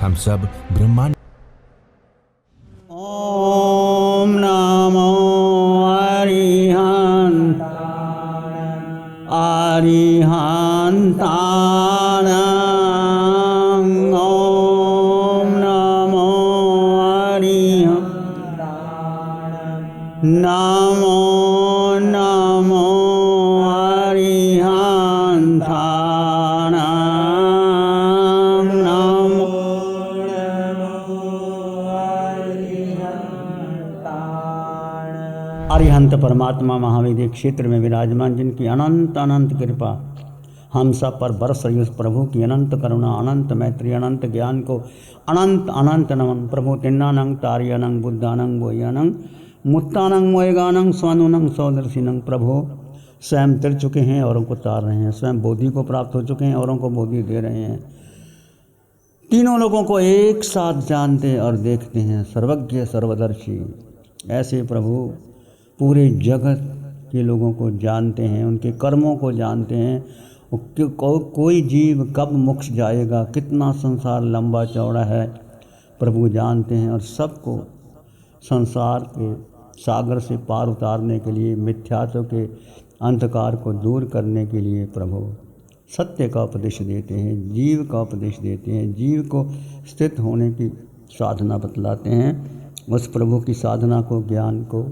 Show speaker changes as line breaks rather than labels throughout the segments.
हम सब ब्रह्मांड।
ओम नमो अरिहंताण ओम नमो नमो नमो अरिहंताण नमो अरिहंत परमात्मा महाविद्य क्षेत्र में विराजमान, जिनकी अनंत अनंत कृपा हम सब पर बरस रही, उस प्रभु की अनंत करुणा, अनंत मैत्री, अनंत ज्ञान को अनंत अनंत नमन। प्रभु तिन्नानंग तारियानंग बुद्धानंग बोयानंग मुत्तानंग मोयगानंग स्वानुनंग सौदर्शिनंग। प्रभु स्वयं तिर चुके हैं, औरों को तार रहे हैं, स्वयं बोधि को प्राप्त हो चुके हैं, औरों को बोधि दे रहे हैं। तीनों लोगों को एक साथ जानते और देखते हैं, सर्वज्ञ सर्वदर्शी। ऐसे प्रभु पूरे जगत के लोगों को जानते हैं, उनके कर्मों को जानते हैं। कोई जीव कब मोक्ष जाएगा, कितना संसार लंबा चौड़ा है, प्रभु जानते हैं। और सबको संसार के सागर से पार उतारने के लिए, मिथ्यात्व के अंधकार को दूर करने के लिए प्रभु सत्य का उपदेश देते हैं, जीव का उपदेश देते हैं, जीव को स्थित होने की साधना बतलाते हैं। उस प्रभु की साधना को, ज्ञान को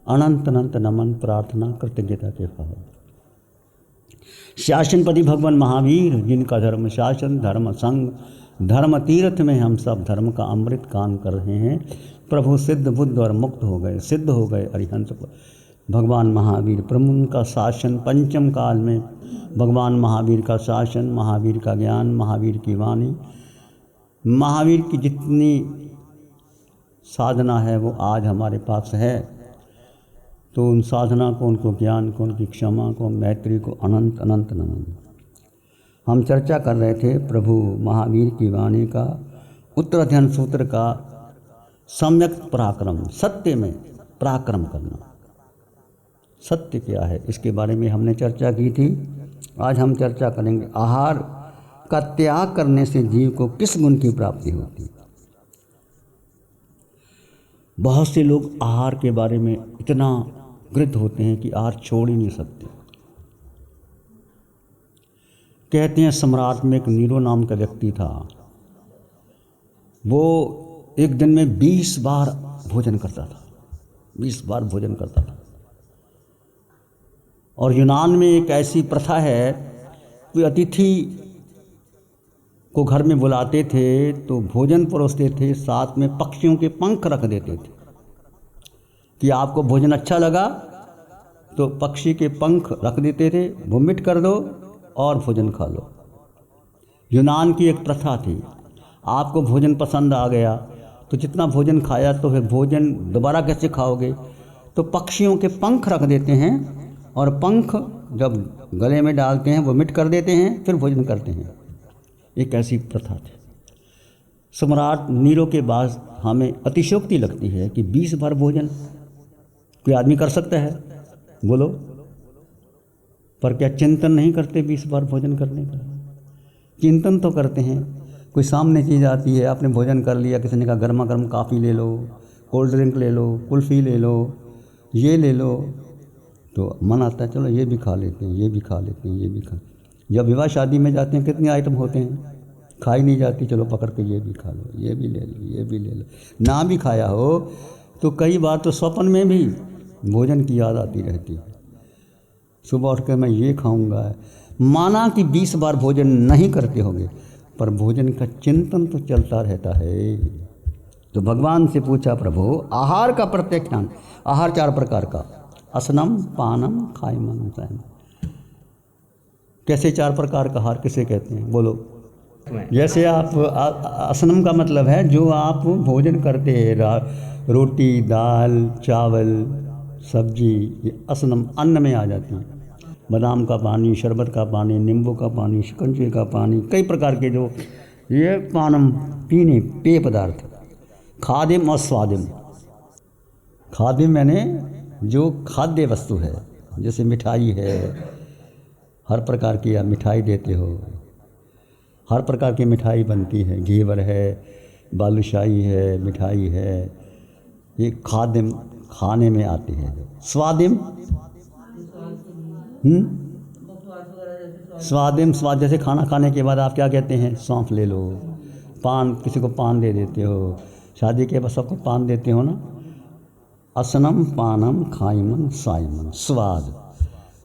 अनंत अनंत नमन, प्रार्थना, कृतज्ञता के भाव। शासनपति भगवान महावीर, जिनका धर्म शासन, धर्म संग, धर्म तीर्थ में हम सब धर्म का अमृत काम कर रहे हैं। प्रभु सिद्ध बुद्ध और मुक्त हो गए, सिद्ध हो गए अरिहंत भगवान महावीर। प्रभु का शासन पंचम काल में, भगवान महावीर का शासन, महावीर का ज्ञान, महावीर की वाणी, महावीर की जितनी साधना है वो आज हमारे पास है। तो उन साधना को, उनको ज्ञान को, उनकी क्षमा को, मैत्री को अनंत अनंत नमन। हम चर्चा कर रहे थे प्रभु महावीर की वाणी का, उत्तराध्ययन सूत्र का सम्यक पराक्रम, सत्य में पराक्रम करना। सत्य क्या है, इसके बारे में हमने चर्चा की थी। आज हम चर्चा करेंगे आहार का त्याग करने से जीव को किस गुण की प्राप्ति होती है। बहुत से लोग आहार के बारे में इतना गृहीत होते हैं कि आहार छोड़ ही नहीं सकते। कहते हैं सम्राट में एक नीरो नाम का व्यक्ति था, वो एक दिन में 20 बार भोजन करता था, 20 बार भोजन करता था। और यूनान में एक ऐसी प्रथा है कि अतिथि को घर में बुलाते थे तो भोजन परोसते थे, साथ में पक्षियों के पंख रख देते थे कि आपको भोजन अच्छा लगा तो पक्षी के पंख रख देते थे, वोमिट कर दो और भोजन खा लो। यूनान की एक प्रथा थी। आपको भोजन पसंद आ गया तो जितना भोजन खाया तो फिर भोजन दोबारा कैसे खाओगे, तो पक्षियों के पंख रख देते हैं और पंख जब गले में डालते हैं वोमिट कर देते हैं, फिर भोजन करते हैं। एक ऐसी प्रथा थी। सम्राट नीरो के बाद हमें अतिशयोक्ति लगती है कि 20 बार भोजन कोई आदमी कर सकता है, बोलो। पर क्या चिंतन नहीं करते 20 बार भोजन करने का? चिंतन तो करते हैं। कोई सामने चीज़ आती है, आपने भोजन कर लिया, किसी ने कहा गर्मा गर्म काफ़ी ले लो, कोल्ड ड्रिंक ले लो, कुल्फ़ी ले लो, ये ले लो, तो मन आता है चलो ये भी खा लेते हैं, ये भी खा लेते हैं, ये भी खा। जब विवाह शादी में जाते हैं कितने आइटम होते हैं, खाई नहीं जाती, चलो पकड़ के ये भी खा लो, ये भी ले लो, ये भी ले लो। ना भी खाया हो तो कई बार तो स्वप्न में भी भोजन की याद आती रहती है। सुबह उठ कर मैं ये खाऊंगा। माना कि 20 बार भोजन नहीं करते होंगे, पर भोजन का चिंतन तो चलता रहता है। तो भगवान से पूछा प्रभु आहार का प्रत्यक्ष ज्ञान। आहार 4 प्रकार का, असनम, पानम, खायमम, शयनम। कैसे 4 प्रकार का आहार किसे कहते हैं, बोलो? जैसे आप असनम का मतलब है जो आप भोजन करते हैं, रोटी, दाल, चावल, सब्जी, ये असनम अन्न में आ जाती है। बादाम का पानी, शरबत का पानी, नींबू का पानी, शिकंजी का पानी, कई प्रकार के जो ये पानम पीने पेय पदार्थ। खादिम और स्वादिम। खादिम मैंने जो खाद्य वस्तु है, जैसे मिठाई है, हर प्रकार की आप मिठाई देते हो, हर प्रकार की मिठाई बनती है, घेवर है, बालूशाही है, मिठाई है, ये खादिम खाने में आती है। स्वादिम स्वादिम स्वाद, जैसे खाना खाने के बाद आप क्या कहते हैं, सौंफ ले लो, पान, किसी को पान दे देते हो, शादी के बाद सबको पान देते हो ना। असनम पानम खाइमन साइमन, स्वाद,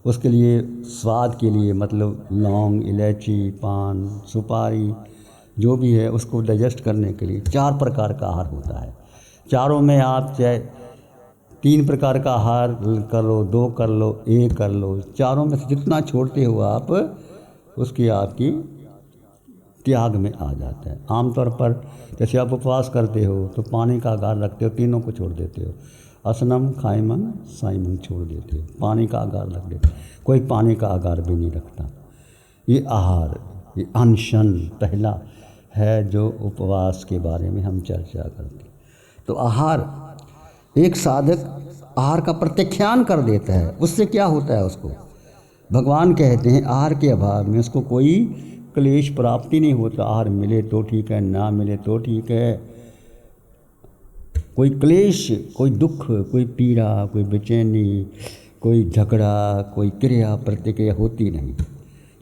उसके लिए स्वाद के लिए मतलब लौंग, इलायची, पान, सुपारी जो भी है उसको डाइजेस्ट करने के लिए 4 प्रकार का आहार होता है। चारों में आप चाहे 3 प्रकार का आहार कर लो, 2 कर लो, 1 कर लो, चारों में से जितना छोड़ते हो आप उसकी आपकी त्याग में आ जाता है। आमतौर पर जैसे आप उपवास करते हो तो पानी का आगार रखते हो, तीनों को छोड़ देते हो, असनम खाइमन साइमन छोड़ देते हो, पानी का आगार रख देते हो, कोई पानी का आगार भी नहीं रखता। ये आहार, ये अनशन पहला है जो उपवास के बारे में हम चर्चा करते हैं। तो आहार, एक साधक आहार का प्रत्याख्यान कर देता है, उससे क्या होता है, उसको भगवान कहते हैं आहार के अभाव में उसको कोई क्लेश प्राप्ति नहीं होता। आहार मिले तो ठीक है, ना मिले तो ठीक है, कोई क्लेश, कोई दुख, कोई पीड़ा, कोई बेचैनी, कोई झगड़ा, कोई क्रिया प्रतिक्रिया होती नहीं।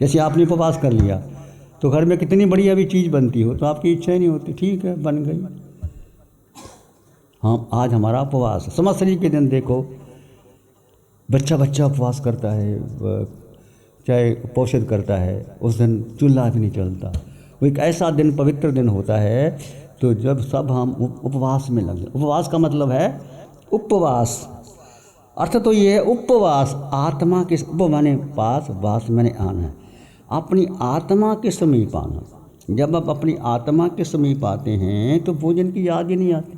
जैसे आपने उपवास कर लिया तो घर में कितनी बढ़िया भी चीज़ बनती हो तो आपकी इच्छा ही नहीं होती, ठीक है बन गई। हाँ, आज हमारा उपवास है, संवत्सरी के दिन देखो बच्चा उपवास करता है, चाहे पोषित करता है, उस दिन चूल्हा भी नहीं चलता। वो एक ऐसा दिन, पवित्र दिन होता है तो जब सब हम उपवास में लगे। उपवास का मतलब है उपवास, अर्थ तो ये है उपवास, आत्मा के उप माने पास, वास माने आना, अपनी आत्मा के समीप आना। जब आप अपनी आत्मा के समीप आते हैं तो भोजन की याद ही नहीं आती।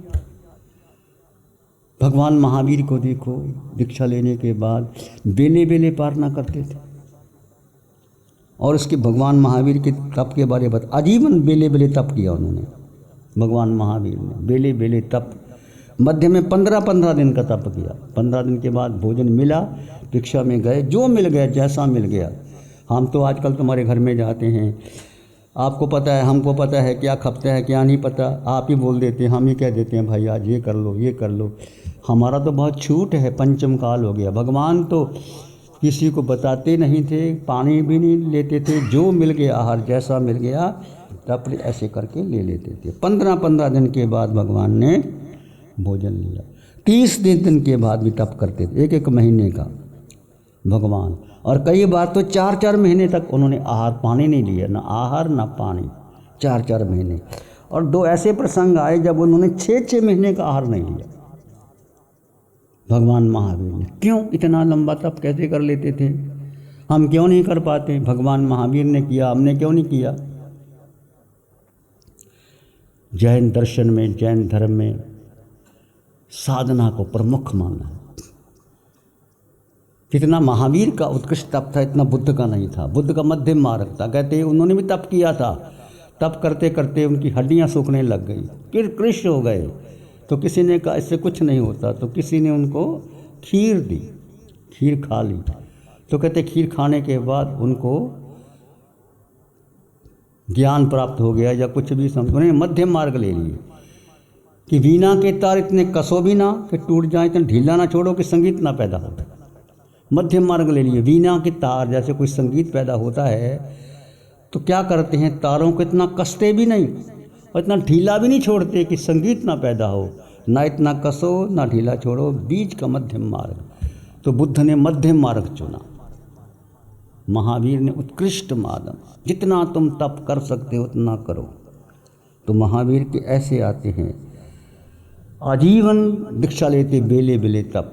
भगवान महावीर को देखो, दीक्षा लेने के बाद बेले बेले पारना करते थे, और उसके भगवान महावीर के तप के बारे में आजीवन बेले बेले तप किया उन्होंने। भगवान महावीर ने बेले बेले तप, मध्य में 15-15 दिन का तप किया। 15 दिन के बाद भोजन मिला, भिक्षा में गए, जो मिल गया जैसा मिल गया। हम तो आजकल तुम्हारे घर में जाते हैं, आपको पता है, हमको पता है क्या खपता है क्या नहीं पता, आप ही बोल देते हैं, हम ही कह देते हैं भाई आज ये कर लो ये कर लो। हमारा तो बहुत छूट है, पंचम काल हो गया। भगवान तो किसी को बताते नहीं थे, पानी भी नहीं लेते थे, जो मिल गया आहार जैसा मिल गया तब ऐसे करके ले लेते थे। 15-15 दिन के बाद भगवान ने भोजन लिया। 30 दिन के बाद भी तप करते थे, 1-1 महीने का भगवान, और कई बार तो 4-4 महीने तक उन्होंने आहार पानी नहीं लिया, ना आहार ना पानी, 4-4 महीने। और 2 ऐसे प्रसंग आए जब उन्होंने 6-6 महीने का आहार नहीं लिया भगवान महावीर ने। क्यों इतना लंबा तप कैसे कर लेते थे? हम क्यों नहीं कर पाते? भगवान महावीर ने किया, हमने क्यों नहीं किया? जैन दर्शन में, जैन धर्म में साधना को प्रमुख माना है। जितना महावीर का उत्कृष्ट तप था इतना बुद्ध का नहीं था। बुद्ध का मध्यम मार्ग था। कहते हैं उन्होंने भी तप किया था, तप करते करते उनकी हड्डियां सूखने लग गई, कृष्ण हो गए। तो किसी ने कहा इससे कुछ नहीं होता, तो किसी ने उनको खीर दी, खीर खा ली। तो कहते खीर खाने के बाद उनको ज्ञान प्राप्त हो गया या कुछ भी समझ, उन्होंने मध्यम मार्ग ले लिए कि वीणा के तार इतने कसो भी ना कि टूट जाए, इतना ढीला ना छोड़ो कि संगीत ना पैदा हो। मध्यम मार्ग ले लिए। वीणा के तार जैसे कोई संगीत पैदा होता है तो क्या करते हैं, तारों को इतना कसते भी नहीं और इतना ढीला भी नहीं छोड़ते कि संगीत ना पैदा हो, ना इतना कसो ना ढीला छोड़ो, बीच का मध्यम मार्ग। तो बुद्ध ने मध्यम मार्ग चुना, महावीर ने उत्कृष्ट मार्ग। जितना तुम तप कर सकते हो उतना करो। तो महावीर के ऐसे आते हैं, आजीवन दीक्षा लेते, बेले बेले तप,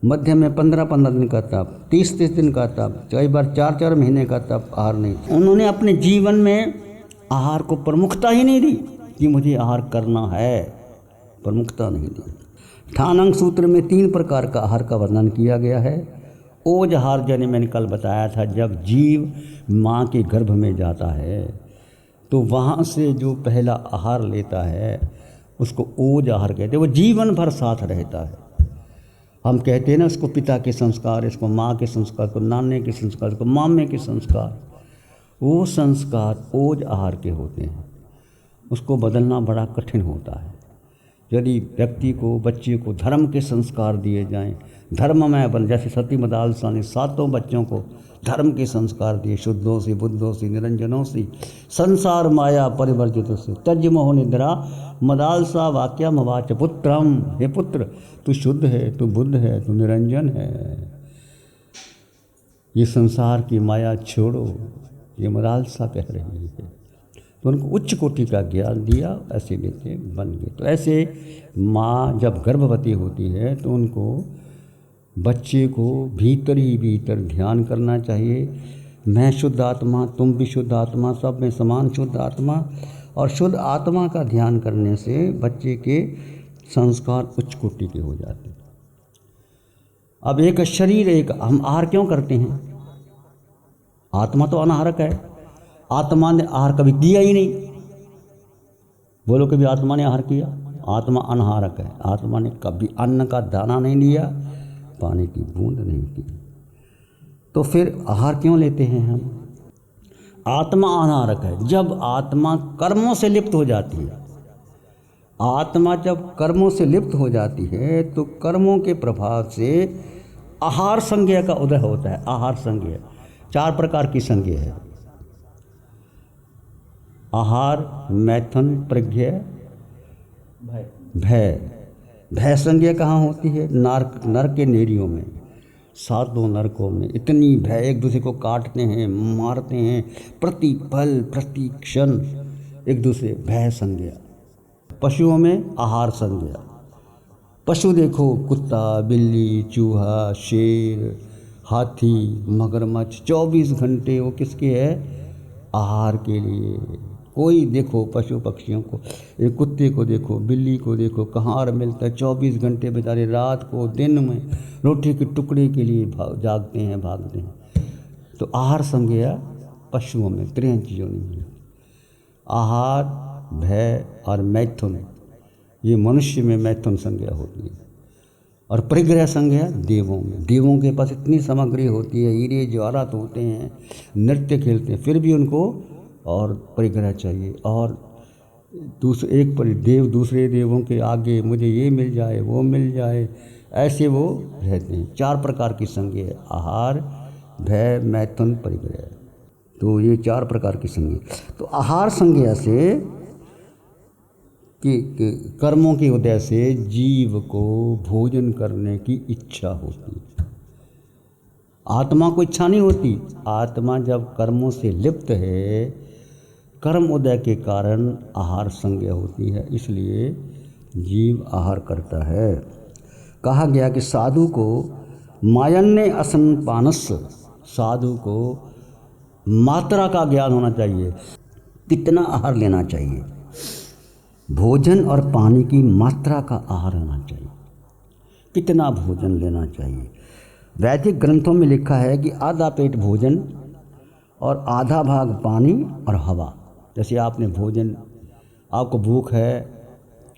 मध्य में 15-15 दिन का तप, 30-30 दिन का तप, कई बार 4-4 महीने का तप, आहार नहीं। उन्होंने अपने जीवन में आहार को प्रमुखता ही नहीं दी कि मुझे आहार करना है, प्रमुखता नहीं दी। ठानंग सूत्र में 3 प्रकार का आहार का वर्णन किया गया है। ओज आहार जैसे मैंने कल बताया था, जब जीव माँ के गर्भ में जाता है तो वहाँ से जो पहला आहार लेता है उसको ओज आहार कहते हैं। वो जीवन भर साथ रहता है। हम कहते हैं ना उसको पिता के संस्कार, इसको माँ के संस्कार, इसको नाने के संस्कार, इसको मामे के संस्कार। वो संस्कार ओज आहार के होते हैं, उसको बदलना बड़ा कठिन होता है। यदि व्यक्ति को, बच्चे को धर्म के संस्कार दिए जाएं, धर्ममय बन, जैसे सती मदालसा ने 7 बच्चों को धर्म के संस्कार दिए, शुद्धों से, बुद्धों से, निरंजनों से, संसार माया परिवर्जित से, त्यज मोह निद्रा मदालसा वाक्या मवाच पुत्रम। हे पुत्र, तू शुद्ध है, तू बुद्ध है, तू निरंजन है, ये संसार की माया छोड़ो, ये मदालसा कह रही है। तो उनको उच्च कोटि का ज्ञान दिया, ऐसे बेटे बन गए। तो ऐसे माँ जब गर्भवती होती है तो उनको, बच्चे को भीतर ही भीतर ध्यान करना चाहिए, मैं शुद्ध आत्मा, तुम भी शुद्ध आत्मा, सब में समान शुद्ध आत्मा। और शुद्ध आत्मा का ध्यान करने से बच्चे के संस्कार उच्च कोटि के हो जाते हैं। अब एक शरीर, एक हम आहार क्यों करते हैं? आत्मा तो अनाहारक है, आत्मा ने आहार कभी किया ही नहीं। बोलो कभी आत्मा ने आहार किया? आत्मा अनाहारक है, आत्मा ने कभी अन्न का दाना नहीं लिया, पानी की बूंद नहीं की। तो फिर आहार क्यों लेते हैं हम? आत्मा अनाहारक है। जब आत्मा कर्मों से लिप्त हो जाती है, आत्मा जब कर्मों से लिप्त हो जाती है तो कर्मों के प्रभाव से आहार संज्ञा का उदय होता है। आहार संज्ञा 4 प्रकार की संज्ञा है। आहार, मैथुन, प्रज्ञा, भय। भय संज्ञा कहाँ होती है? नरक के नेरियों में, 7 नरकों में। इतनी भय, एक दूसरे को काटते हैं, मारते हैं, प्रति पल प्रति क्षण एक दूसरे, भय संज्ञा। पशुओं में आहार संज्ञा। पशु देखो, कुत्ता, बिल्ली, चूहा, शेर, हाथी, मगरमच्छ, 24 घंटे वो किसके है? आहार के लिए। कोई देखो पशु पक्षियों को, एक कुत्ते को देखो, बिल्ली को देखो, कहाँ आहार मिलता है? 24 घंटे बेचारे रात को, दिन में रोटी के टुकड़े के लिए जागते हैं, भागते हैं। तो आहार संज्ञा पशुओं में, 3 चीज़ों में। आहार, भय और मैथुन, ये मनुष्य में मैथुन संज्ञा होती है। और परिग्रह संज्ञा देवों में। देवों के पास इतनी सामग्री होती है, हीरे जवाहरात होते हैं, नृत्य खेलते हैं, फिर भी उनको और परिग्रह चाहिए। और देव दूसरे देवों के आगे, मुझे ये मिल जाए, वो मिल जाए, ऐसे वो रहते हैं। 4 प्रकार की संज्ञा है, आहार, भय, मैथुन, परिग्रह। तो ये 4 प्रकार की संज्ञा। तो आहार संज्ञा से कि कर्मों की वजह से जीव को भोजन करने की इच्छा होती है। आत्मा को इच्छा नहीं होती। आत्मा जब कर्मों से लिप्त है, कर्म उदय के कारण आहार संज्ञा होती है, इसलिए जीव आहार करता है। कहा गया कि साधु को मायन्य असनपानस, साधु को मात्रा का ज्ञान होना चाहिए, कितना आहार लेना चाहिए। भोजन और पानी की मात्रा का आहार होना चाहिए, कितना भोजन लेना चाहिए। वैदिक ग्रंथों में लिखा है कि आधा पेट भोजन और आधा भाग पानी और हवा। जैसे आपने भोजन, आपको भूख है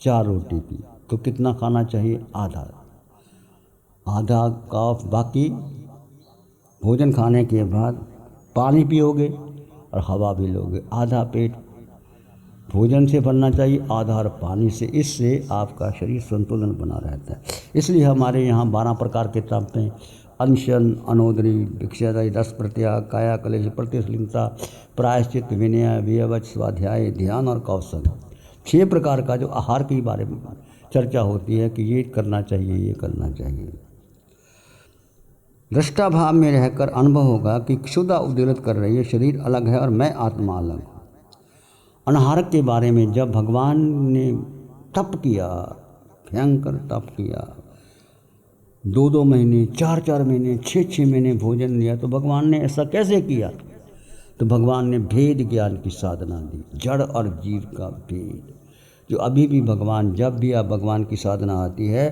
4 रोटी की, तो कितना खाना चाहिए? आधा कप। बाकी भोजन खाने के बाद पानी पियोगे और हवा भी लोगे। आधा पेट भोजन से भरना चाहिए, आधा पानी से। इससे आपका शरीर संतुलन बना रहता है। इसलिए हमारे यहाँ 12 प्रकार के तप हैं: अनशन, अनोदरी, भिक्षादायी, 10 प्रत्याग, काया कलेश, प्रतिश्लिंता, प्रायश्चित, विनय, वियवच, स्वाध्याय, ध्यान और कौशल। 6 प्रकार का जो आहार के बारे में चर्चा होती है कि ये करना चाहिए, ये करना चाहिए। दृष्टा भाव में रहकर अनुभव होगा कि क्षुधा उद्दीलित कर रही है, शरीर अलग है और मैं आत्मा अलग हूँ। अनाहारक के बारे में जब भगवान ने तप किया, भयंकर तप किया, 2-2 महीने, 4-4 महीने, 6-6 महीने भोजन लिया, तो भगवान ने ऐसा कैसे किया? तो भगवान ने भेद ज्ञान की साधना दी, जड़ और जीव का भेद। जो अभी भी भगवान, जब भी आप भगवान की साधना आती है,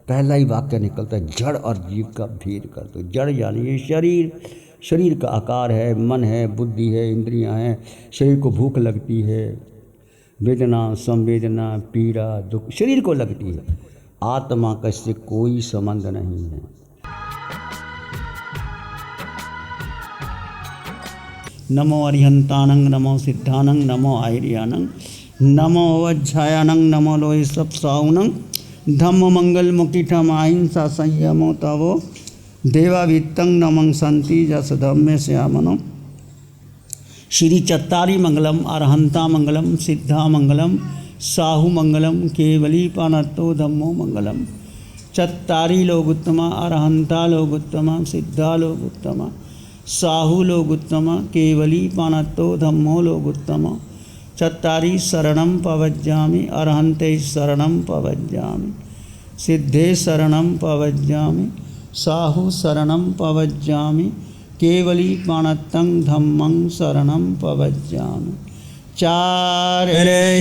पहला ही वाक्य निकलता है, जड़ और जीव का भेद कर दो। जड़ यानी ये शरीर का आकार है, मन है, बुद्धि है, इंद्रियां हैं। शरीर को भूख लगती है, वेदना, संवेदना, पीड़ा, दुख शरीर को लगती है। आत्मा का इससे कोई संबंध नहीं है। नमो अरिहंतानंग नमो सिद्धानंग नमो आयर्यानंग नमो अवज्झायानंग नमो लोहि सप्साउनंग धम्म मंगल मुकिठम अहिंसा संयमो तवो देवावित्तं नमं संति जस धम्मे श्यामनो। श्री चत्तारी मंगलम अरहंता मंगलम सिद्धा मंगलम साहु मंगलम केवली पानत्तो धम्मो मंगलम। चत्तारी लोग उत्तमा अरहंता लोग उत्तमा सिद्धा लोग उत्तमा साहु लोग उत्तमा केवली पानत्तो धम्मो लोग उत्तमा। चत्तारी शरणं पवज्जामि अरहंते शरणं पवज्जामि सिद्धे शरणं पवज्जामि साहु शरणं पवज्जामि केवली पाणत्तं धम्मं शरणं पवज्जामि। चार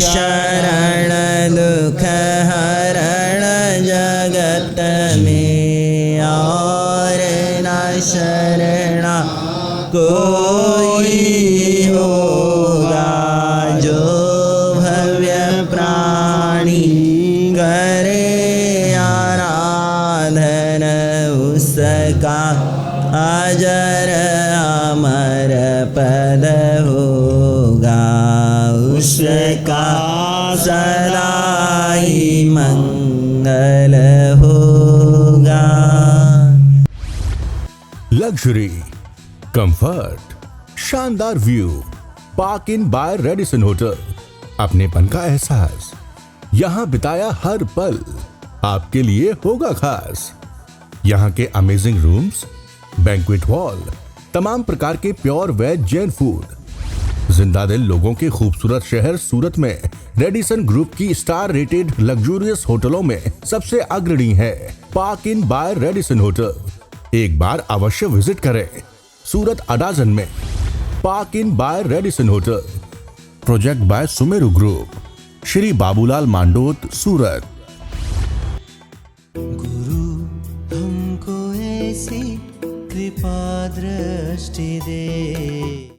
शरण दुख हरण जगत में और न शरण कोई होगा। जो भव्य प्राणी करे आराधन उसका अजर अमर पद होगा। उसका सदा ही मंगल होगा।
लग्जरी, कंफर्ट, शानदार view, park Inn by Radisson hotel. अपनेपन का एहसास, यहाँ बिताया हर पल आपके लिए होगा खास। यहाँ के अमेजिंग रूम्स, बैंक्वेट हॉल, तमाम प्रकार के प्योर वेज जैन फूड। जिंदा दिल लोगों के खूबसूरत शहर सूरत में रेडिसन ग्रुप की स्टार रेटेड लग्जूरियस होटलों में सबसे अग्रणी है Park Inn by Radisson hotel. एक बार अवश्य विजिट करें सूरत अडाजन में Park Inn by Radisson hotel. Project by Sumeru group, Shri Babulal Mandot, Surat.
गुरु हमको ऐसी कृपा दृष्टि दे।